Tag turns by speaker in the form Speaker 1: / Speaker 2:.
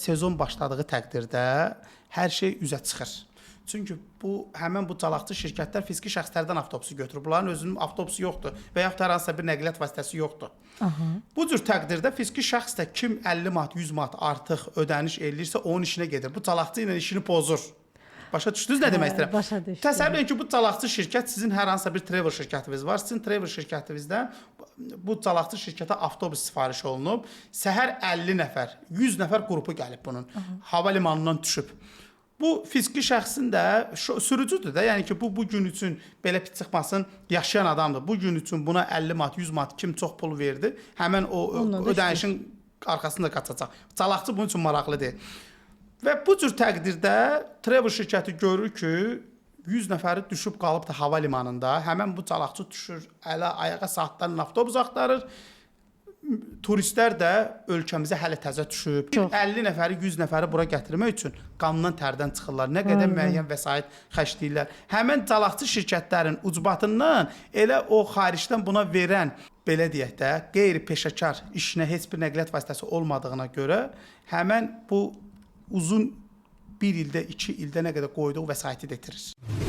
Speaker 1: sezon başladığı təqdirdə hər şey üzə çıxır. Çünki həmin bu calaqçı şirkətlər fiziki şəxslərdən avtobusu götürür. Bunların özünün avtobusu yoxdur və yaxud hər hansısa bir nəqliyyat vasitəsi yoxdur. Bu cür təqdirdə fiziki şəxs də kim 50 manat, 100 manat artıq ödəniş eləyirsə onun işinə gedir. Bu calaqçı ilə işini pozur. Başa düşdünüz nə demək istəyirəm?
Speaker 2: Başa düşdüm.
Speaker 1: Təsəvvür edin ki, bu calaqçı şirkət sizin hər hansısa bir travel şirkətiniz var. Sizin travel şirkətinizdən bu calaqçı şirkətə avtobus sifariş olunub. Səhər 50 nəfər, 100 nəfər qrupu gəlib bunun. Hava limanından düşüb. Bu fiziki şəxsin də sürücüdür də, yəni ki, bu gün üçün belə pis çıxmasın, yaşayan adamdır. Bu gün üçün buna 50 manat, 100 manat kim çox pul verdi, həmin o ödənişin arxasında qaçacaq. Calaqçı bunun üçün maraqlı deyil. Və bu cür təqdirdə travel şirkəti görür ki, 100 nəfəri düşüb qalıb da hava limanında, həmin bu calaqçı düşür, ələ ayağa saatlarla avtobus axtarır. Turistlər də ölkəmizə hələ təzə düşüb. 50 nəfəri, 100 nəfəri bura gətirmək üçün qandan tərdən çıxırlar. Nə qədər müəyyən vəsait xərcləyirlər. Həmin calaqçı şirkətlərin ucbatından elə o xaricdən buna verən, belə deyək də, qeyri-peşəkar işinə heç bir nəqliyyat vasitəsi olmadığına görə həmin bu uzun 1 ildə, 2 ildə nə qədər qoyduğu vəsaiti də itirir.